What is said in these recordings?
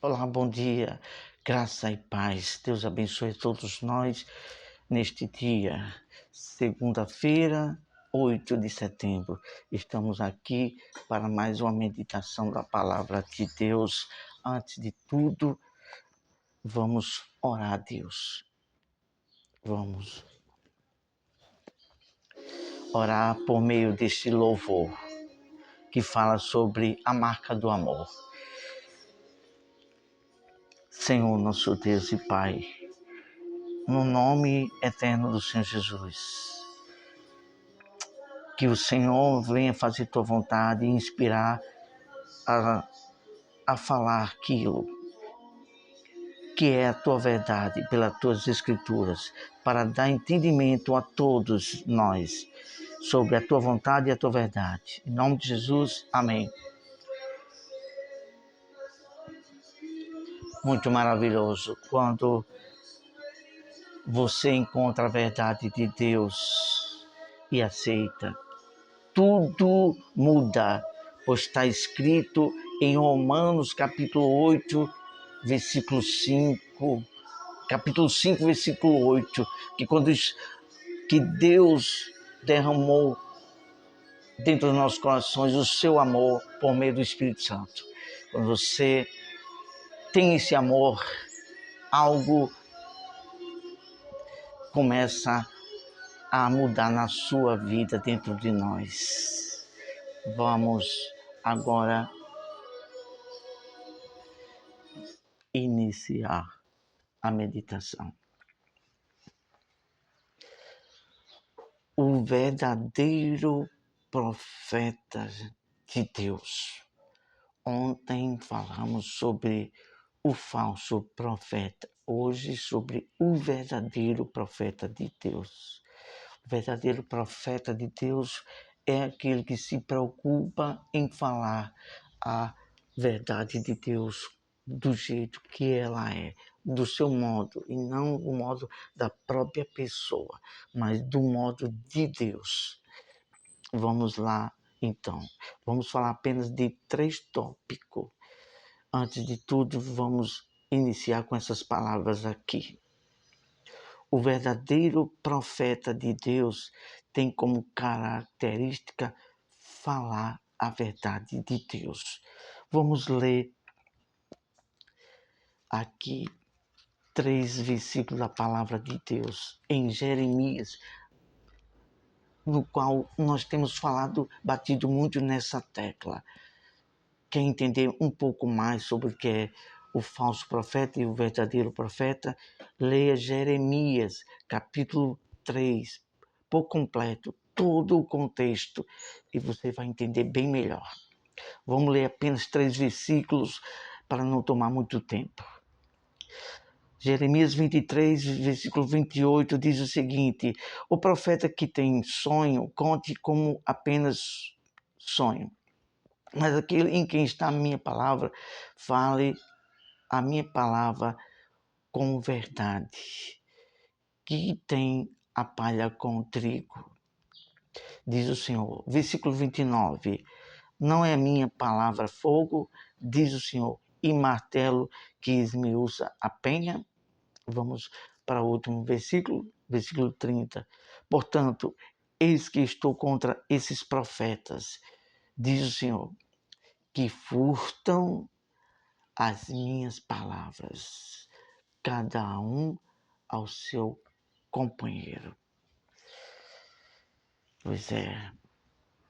Olá, bom dia, graça e paz. Deus abençoe todos nós neste dia, segunda-feira, 8 de setembro. Estamos aqui para mais uma meditação da palavra de Deus. Antes de tudo, vamos orar a Deus. Vamos orar por meio deste louvor que fala sobre a marca do amor. Senhor, nosso Deus e Pai, no nome eterno do Senhor Jesus, que o Senhor venha fazer tua vontade e inspirar a falar aquilo que é a tua verdade pelas tuas escrituras, para dar entendimento a todos nós sobre a tua vontade e a tua verdade. Em nome de Jesus, amém. Muito maravilhoso quando você encontra a verdade de Deus e aceita. Tudo muda, pois está escrito em Romanos capítulo 8, versículo 5, capítulo 5, versículo 8, que quando que Deus derramou dentro dos nossos corações o seu amor por meio do Espírito Santo. Quando você tem esse amor, algo começa a mudar na sua vida dentro de nós. Vamos agora iniciar a meditação. O verdadeiro profeta de Deus. Ontem falamos sobre o falso profeta, hoje sobre o verdadeiro profeta de Deus. O verdadeiro profeta de Deus é aquele que se preocupa em falar a verdade de Deus do jeito que ela é, do seu modo, e não do modo da própria pessoa, mas do modo de Deus. Vamos lá, então. Vamos falar apenas de 3 tópicos. Antes de tudo, vamos iniciar com essas palavras aqui. O verdadeiro profeta de Deus tem como característica falar a verdade de Deus. Vamos ler aqui 3 versículos da palavra de Deus em Jeremias, no qual nós temos batido muito nessa tecla. Quer entender um pouco mais sobre o que é o falso profeta e o verdadeiro profeta? Leia Jeremias, capítulo 3, por completo, todo o contexto, e você vai entender bem melhor. Vamos ler apenas 3 versículos para não tomar muito tempo. Jeremias 23, versículo 28, diz o seguinte: o profeta que tem sonho, conte como apenas sonho. Mas aquele em quem está a minha palavra, fale a minha palavra com verdade. Que tem a palha com o trigo, diz o Senhor. Versículo 29. Não é a minha palavra fogo, diz o Senhor, e martelo que esmiuça a penha? Vamos para o último versículo, versículo 30. Portanto, eis que estou contra esses profetas, diz o Senhor, que furtam as minhas palavras, cada um ao seu companheiro. Pois é,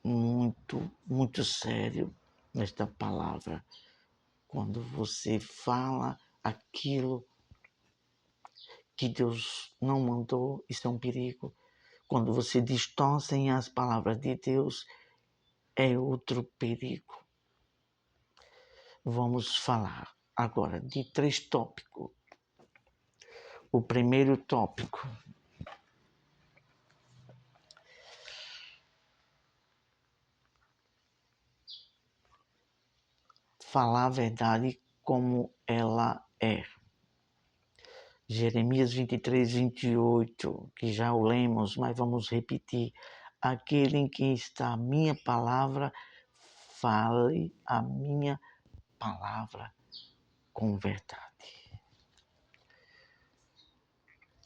muito sério esta palavra. Quando você fala aquilo que Deus não mandou, isso é um perigo. Quando você distorce as palavras de Deus, é outro perigo. Vamos falar agora de 3 tópicos. O primeiro tópico: falar a verdade como ela é. Jeremias 23, 28, que já o lemos, mas vamos repetir. Aquele em quem está a minha palavra, fale a minha palavra com verdade.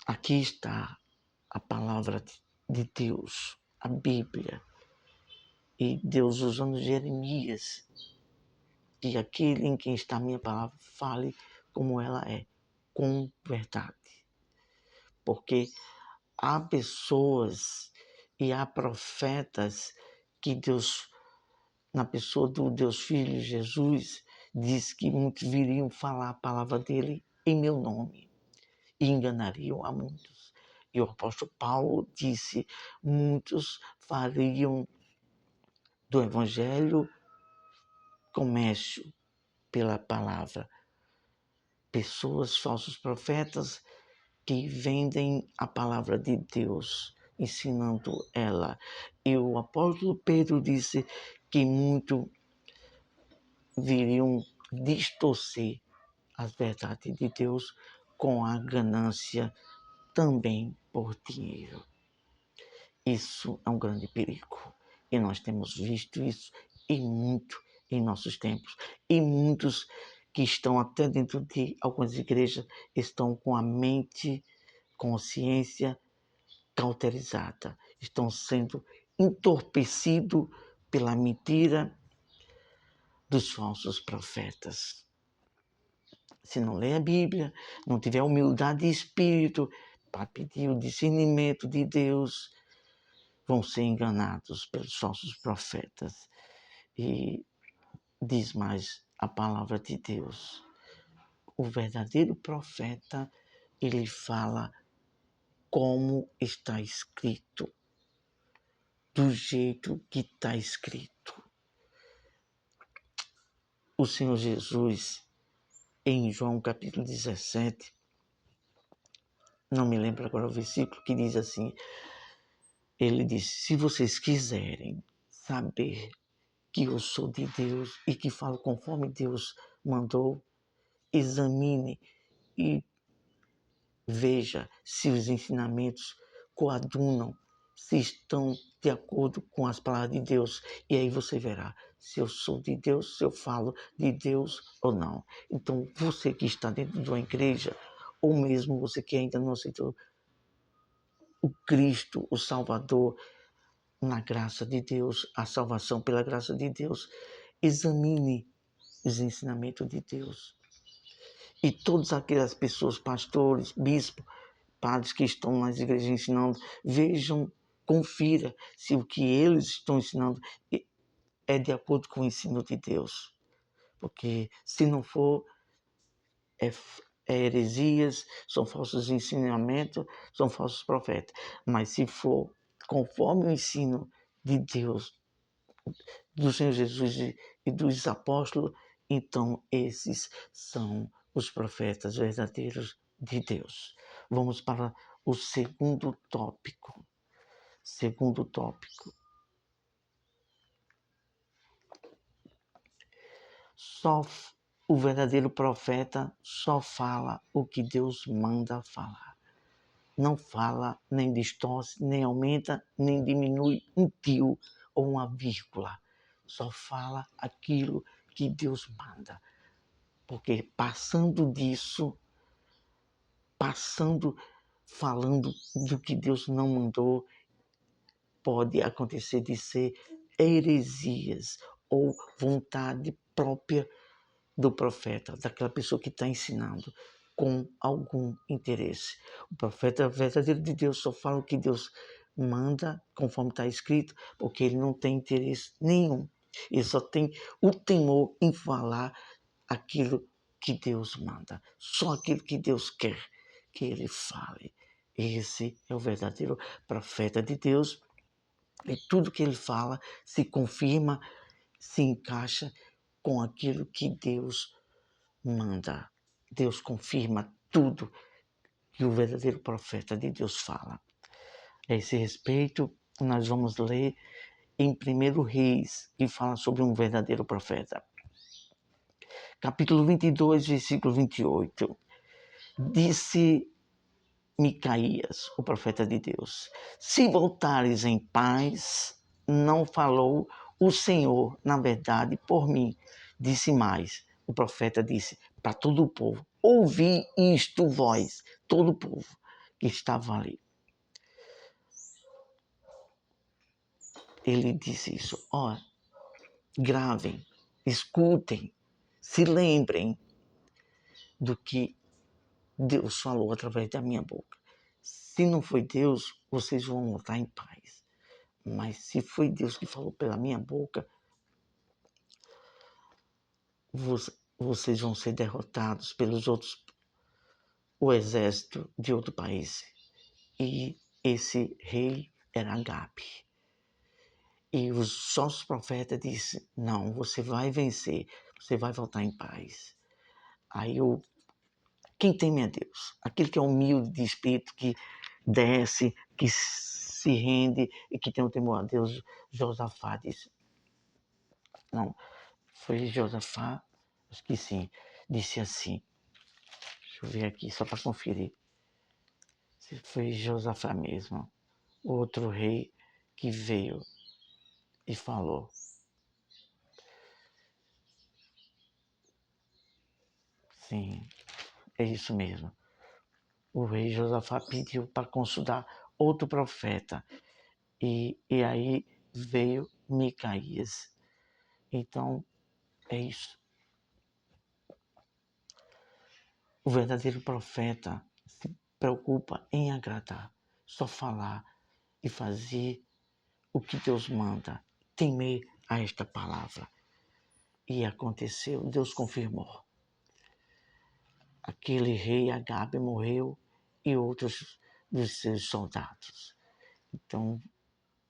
Aqui está a palavra de Deus, a Bíblia, e Deus usando Jeremias, e aquele em quem está a minha palavra, fale como ela é, com verdade. Porque há pessoas e há profetas que Deus, na pessoa do Deus Filho Jesus, diz que muitos viriam falar a palavra dele em meu nome e enganariam a muitos. E o apóstolo Paulo disse, muitos fariam do evangelho comércio pela palavra. Pessoas, falsos profetas, que vendem a palavra de Deus, ensinando ela. E o apóstolo Pedro disse que muito viriam distorcer as verdades de Deus com a ganância também por dinheiro. Isso é um grande perigo. E nós temos visto isso e muito em nossos tempos. E muitos que estão até dentro de algumas igrejas estão com a mente, consciência cauterizada. Estão sendo entorpecidos pela mentira dos falsos profetas. Se não ler a Bíblia, não tiver humildade de espírito para pedir o discernimento de Deus, vão ser enganados pelos falsos profetas. E diz mais a palavra de Deus. O verdadeiro profeta, ele fala como está escrito, do jeito que está escrito. O Senhor Jesus, em João capítulo 17, não me lembro agora o versículo, que diz assim, ele diz, se vocês quiserem saber que eu sou de Deus e que falo conforme Deus mandou, examine e veja se os ensinamentos coadunam, se estão de acordo com as palavras de Deus. E aí você verá se eu sou de Deus, se eu falo de Deus ou não. Então, você que está dentro de uma igreja, ou mesmo você que ainda não aceitou o Cristo, o Salvador, na graça de Deus, a salvação pela graça de Deus, examine os ensinamentos de Deus. E todas aquelas pessoas, pastores, bispos, padres que estão nas igrejas ensinando, vejam, confira se o que eles estão ensinando é de acordo com o ensino de Deus. Porque se não for, é heresias, são falsos ensinamentos, são falsos profetas. Mas se for conforme o ensino de Deus, do Senhor Jesus e dos apóstolos, então esses são os profetas verdadeiros de Deus. Vamos para o segundo tópico. Segundo tópico. O verdadeiro profeta só fala o que Deus manda falar. Não fala, nem distorce, nem aumenta, nem diminui um tio ou uma vírgula. Só fala aquilo que Deus manda. Porque passando disso, falando do que Deus não mandou, pode acontecer de ser heresias ou vontade própria do profeta, daquela pessoa que está ensinando, com algum interesse. O profeta verdadeiro de Deus só fala o que Deus manda, conforme está escrito, porque ele não tem interesse nenhum. Ele só tem o temor em falar aquilo que Deus manda, só aquilo que Deus quer que ele fale. Esse é o verdadeiro profeta de Deus, e tudo que ele fala se confirma, se encaixa com aquilo que Deus manda. Deus confirma tudo que o verdadeiro profeta de Deus fala. A esse respeito, nós vamos ler em 1 Reis, que fala sobre um verdadeiro profeta. Capítulo 22, versículo 28. Disse Micaías, o profeta de Deus, se voltares em paz, não falou o Senhor, na verdade, por mim. Disse mais, o profeta disse, para todo o povo: ouvi isto, vós, todo o povo que estava ali. Ele disse isso: ó, gravem, escutem, se lembrem do que Deus falou através da minha boca. Se não foi Deus, vocês vão voltar em paz. Mas se foi Deus que falou pela minha boca, vocês vão ser derrotados pelos outros, o exército de outro país. E esse rei era Agabe. E os falsos profetas disseram: não, você vai vencer, você vai voltar em paz. Aí quem teme a Deus, aquele que é humilde de espírito, que desce, que se rende e que tem o temor a Deus, Josafá disse. Não, foi Josafá, acho que sim, disse assim. Deixa eu ver aqui, só para conferir. Se foi Josafá mesmo, outro rei que veio e falou. Sim, é isso mesmo. O rei Josafá pediu para consultar outro profeta. E aí veio Micaías. Então, é isso. O verdadeiro profeta se preocupa em agradar, só falar e fazer o que Deus manda, temer a esta palavra. E aconteceu, Deus confirmou. Aquele rei Agabe morreu e outros dos seus soldados. Então,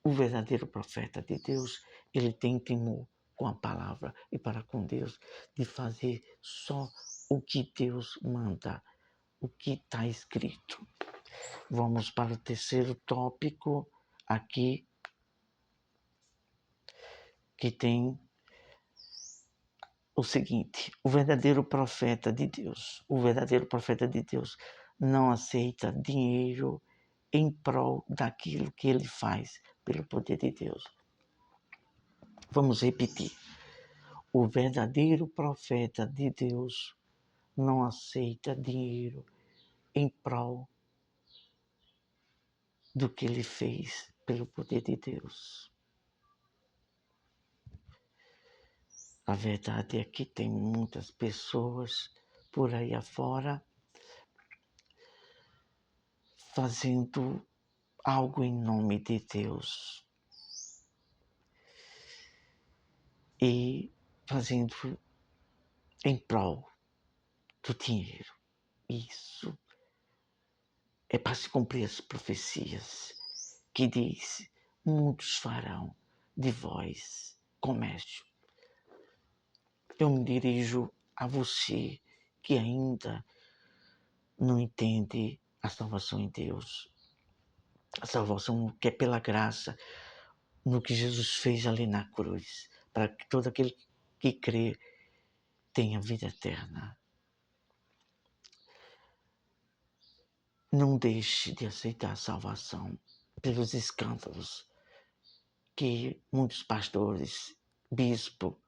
o verdadeiro profeta de Deus, ele tem temor com a palavra e para com Deus, de fazer só o que Deus manda, o que está escrito. Vamos para o terceiro tópico aqui, que tem o seguinte: o verdadeiro profeta de Deus não aceita dinheiro em prol daquilo que ele faz pelo poder de Deus. Vamos repetir. O verdadeiro profeta de Deus não aceita dinheiro em prol do que ele fez pelo poder de Deus. A verdade é que tem muitas pessoas por aí afora fazendo algo em nome de Deus e fazendo em prol do dinheiro. Isso é para se cumprir as profecias que diz: muitos farão de vós comércio. Eu me dirijo a você que ainda não entende a salvação em Deus. A salvação que é pela graça, no que Jesus fez ali na cruz, para que todo aquele que crê tenha vida eterna. Não deixe de aceitar a salvação pelos escândalos que muitos pastores, bispo,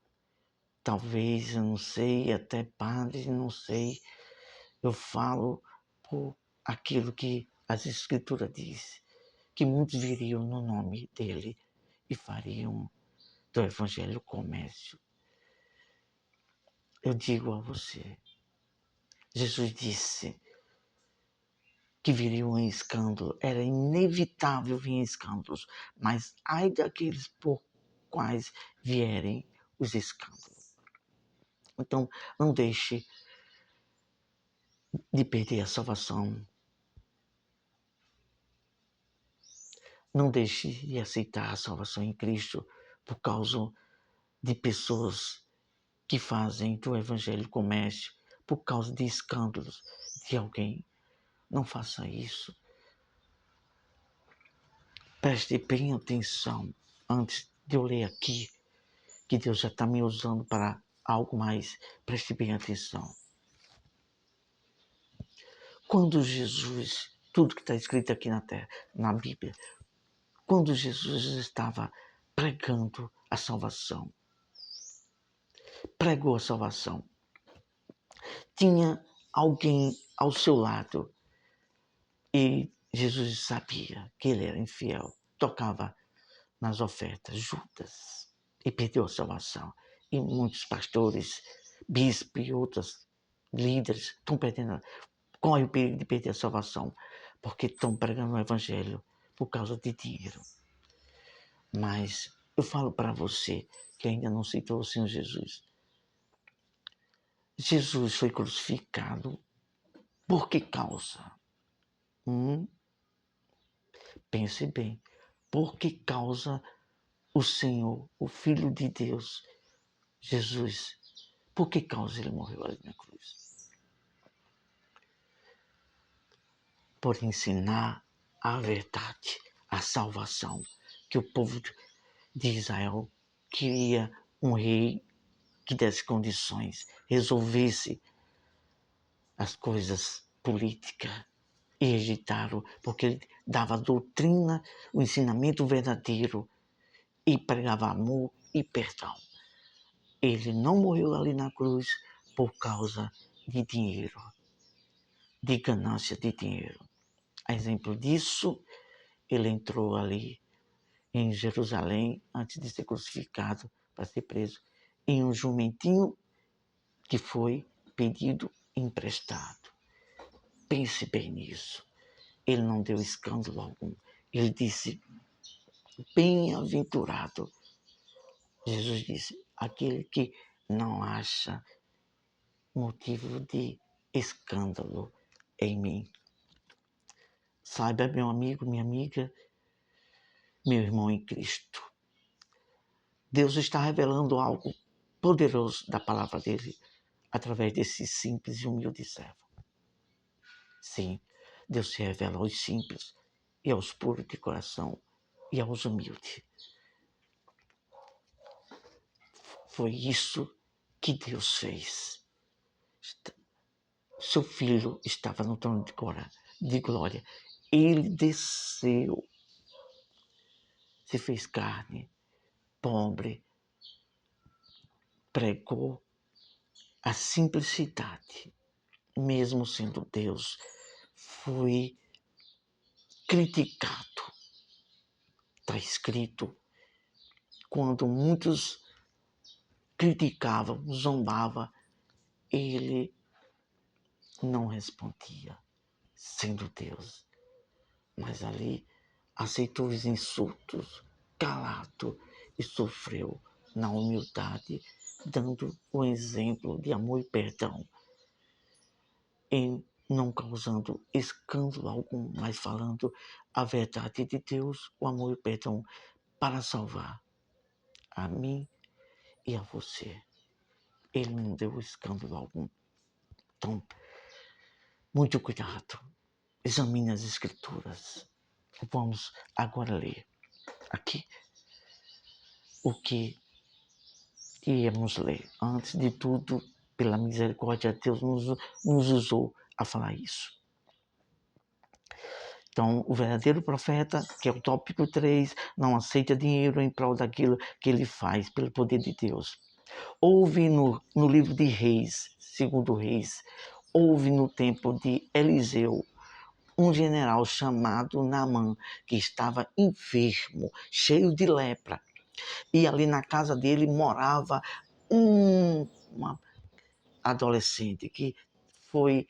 talvez, eu não sei, até padres, não sei, eu falo por aquilo que as Escrituras diz, que muitos viriam no nome dele e fariam do Evangelho comércio. Eu digo a você, Jesus disse que viriam em escândalo, era inevitável vir em escândalos, mas ai daqueles por quais vierem os escândalos. Então, não deixe de perder a salvação. Não deixe de aceitar a salvação em Cristo por causa de pessoas que fazem do Evangelho comércio, por causa de escândalos de alguém. Não faça isso. Preste bem atenção antes de eu ler aqui, que Deus já está me usando para algo mais. Preste bem atenção. Quando Jesus, tudo que está escrito aqui na terra, na Bíblia, quando Jesus estava pregando a salvação, pregou a salvação, tinha alguém ao seu lado e Jesus sabia que ele era infiel, tocava nas ofertas, Judas, e perdeu a salvação. E muitos pastores, bispos e outros líderes estão perdendo, correm o perigo de perder a salvação, porque estão pregando o evangelho por causa de dinheiro. Mas eu falo para você que ainda não citou o Senhor Jesus. Jesus foi crucificado por que causa? Pense bem. Por que causa o Senhor, o Filho de Deus, Jesus, por que causa ele morreu ali na cruz? Por ensinar a verdade, a salvação, que o povo de Israel queria um rei que desse condições, resolvesse as coisas políticas e rejeitaram, porque ele dava a doutrina, o ensinamento verdadeiro e pregava amor e perdão. Ele não morreu ali na cruz por causa de dinheiro, de ganância de dinheiro. A exemplo disso, ele entrou ali em Jerusalém antes de ser crucificado para ser preso em um jumentinho que foi pedido emprestado. Pense bem nisso. Ele não deu escândalo algum. Ele disse, bem-aventurado. Jesus disse, aquele que não acha motivo de escândalo em mim. Saiba, meu amigo, minha amiga, meu irmão em Cristo. Deus está revelando algo poderoso da palavra dele através desse simples e humilde servo. Sim, Deus se revela aos simples e aos puros de coração e aos humildes. Foi isso que Deus fez. Seu filho estava no trono de glória. Ele desceu, se fez carne, pobre, pregou a simplicidade, mesmo sendo Deus, foi criticado. Está escrito, quando muitos criticavam, zombavam, ele não respondia, sendo Deus. Mas ali aceitou os insultos, calado, e sofreu na humildade, dando o exemplo de amor e perdão, em não causando escândalo algum, mas falando a verdade de Deus, o amor e o perdão para salvar a mim e a você. Ele não deu escândalo algum. Então, muito cuidado. Examine as Escrituras. Vamos agora ler aqui o que íamos ler. Antes de tudo, pela misericórdia de Deus, nos usou a falar isso. Então, o verdadeiro profeta, que é o tópico 3, não aceita dinheiro em prol daquilo que ele faz, pelo poder de Deus. Houve no livro de Reis, segundo Reis, houve no tempo de Eliseu, um general chamado Naamã, que estava enfermo, cheio de lepra. E ali na casa dele morava uma adolescente que foi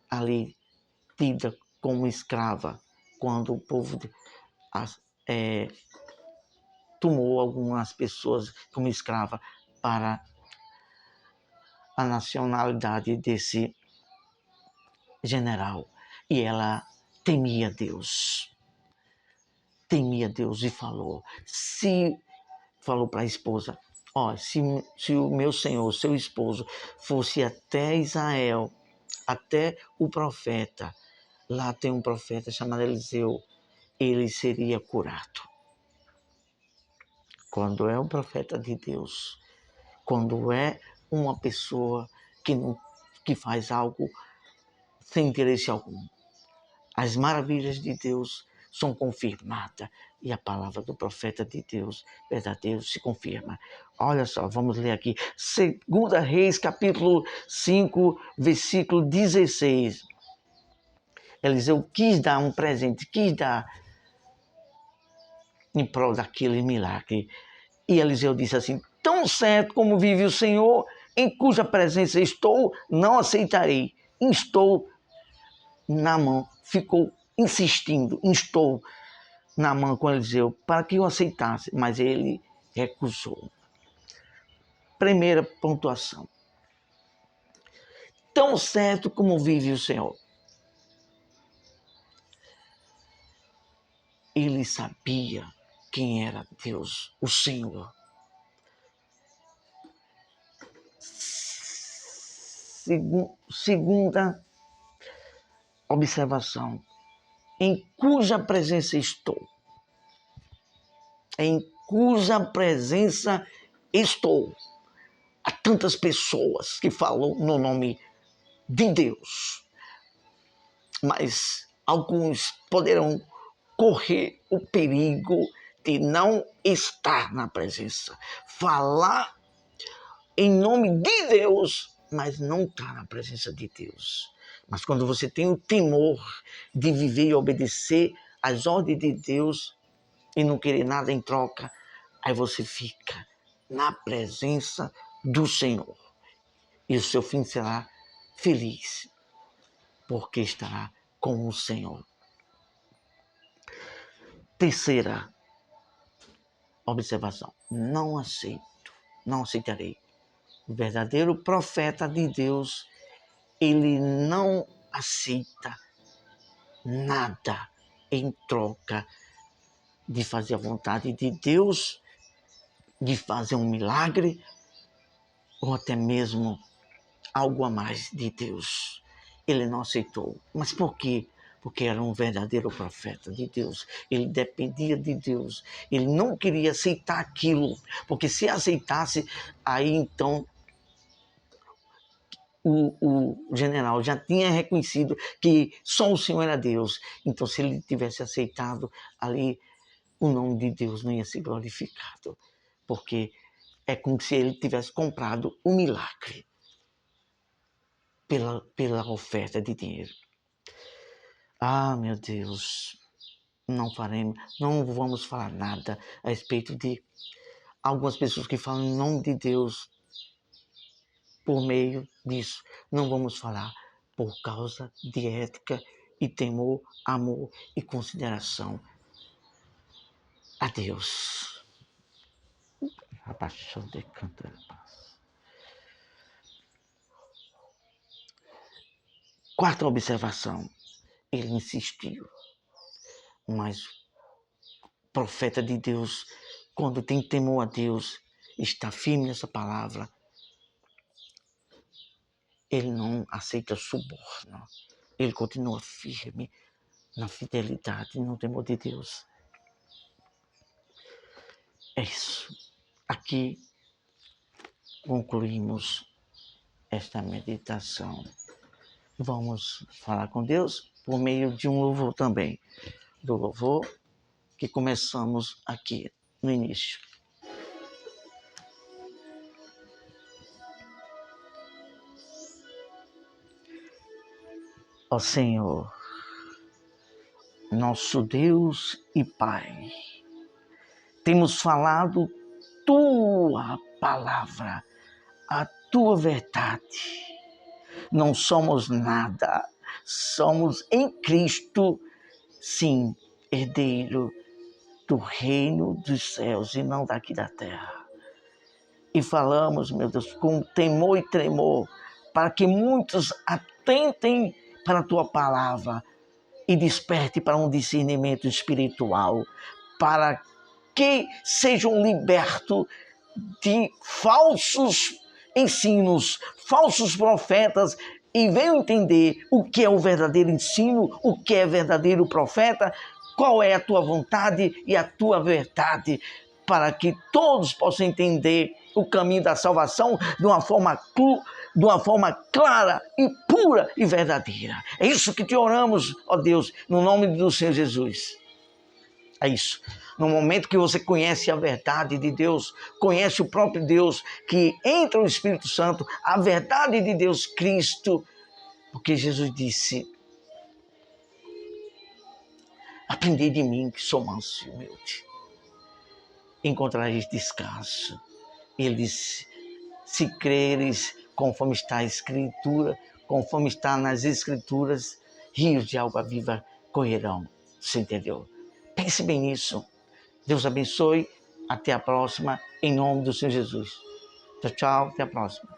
ali tida como escrava quando o povo tomou algumas pessoas como escrava para a nacionalidade desse general. E ela temia Deus. Temia Deus e falou para a esposa, se o meu senhor, seu esposo, fosse até Israel, até o profeta, lá tem um profeta chamado Eliseu, ele seria curado. Quando é um profeta de Deus, quando é uma pessoa que faz algo sem interesse algum, as maravilhas de Deus são confirmadas e a palavra do profeta de Deus verdadeiro se confirma. Olha só, vamos ler aqui. 2 Reis, capítulo 5, versículo 16. Eliseu quis dar um presente, quis dar em prol daquele milagre. E Eliseu disse assim: tão certo como vive o Senhor, em cuja presença estou, não aceitarei. Instou Naamã, ficou insistindo, instou Naamã com Eliseu para que o aceitasse, mas ele recusou. Primeira pontuação. Tão certo como vive o Senhor. Ele sabia quem era Deus, o Senhor. Segunda observação. Em cuja presença estou. Em cuja presença estou. Há tantas pessoas que falam no nome de Deus, mas alguns poderão correr o perigo de não estar na presença. Falar em nome de Deus, mas não estar na presença de Deus. Mas quando você tem o temor de viver e obedecer às ordens de Deus e não querer nada em troca, aí você fica na presença do Senhor. E o seu fim será feliz, porque estará com o Senhor. Terceira observação. Não aceitarei. O verdadeiro profeta de Deus, ele não aceita nada em troca de fazer a vontade de Deus, de fazer um milagre, ou até mesmo algo a mais de Deus. Ele não aceitou. Mas por quê? Porque era um verdadeiro profeta de Deus. Ele dependia de Deus. Ele não queria aceitar aquilo, porque se aceitasse, aí então o general já tinha reconhecido que só o Senhor era Deus. Então, se ele tivesse aceitado ali, o nome de Deus não ia ser glorificado, porque é como se ele tivesse comprado o milagre pela oferta de dinheiro. Ah, meu Deus, não vamos falar nada a respeito de algumas pessoas que falam em nome de Deus por meio disso. Não vamos falar por causa de ética e temor, amor e consideração a Deus. A paixão de cantar. Quarta observação. Ele insistiu, mas o profeta de Deus, quando tem temor a Deus, está firme nessa palavra, ele não aceita suborno, ele continua firme na fidelidade e no temor de Deus. É isso. Aqui concluímos esta meditação. Vamos falar com Deus por meio de um louvor também, do louvor que começamos aqui no início. Ó Senhor, nosso Deus e Pai, temos falado Tua palavra, a Tua verdade. Não somos nada, somos em Cristo, sim, herdeiro do reino dos céus e não daqui da terra. E falamos, meu Deus, com temor e tremor, para que muitos atentem para a Tua palavra e desperte para um discernimento espiritual, para que sejam libertos de falsos ensinos, falsos profetas, e venham entender o que é o verdadeiro ensino, o que é verdadeiro profeta, qual é a Tua vontade e a Tua verdade, para que todos possam entender o caminho da salvação de uma forma clara e pura e verdadeira. É isso que te oramos, ó Deus, no nome do Senhor Jesus. É isso. No momento que você conhece a verdade de Deus, conhece o próprio Deus, que entra o Espírito Santo, a verdade de Deus, Cristo, porque Jesus disse: aprendei de mim que sou manso e humilde, encontrareis descanso. Ele disse: se creres conforme está a Escritura, conforme está nas Escrituras, rios de água viva correrão. Você entendeu? Pense bem nisso. Deus abençoe. Até a próxima, em nome do Senhor Jesus. Tchau, tchau. Até a próxima.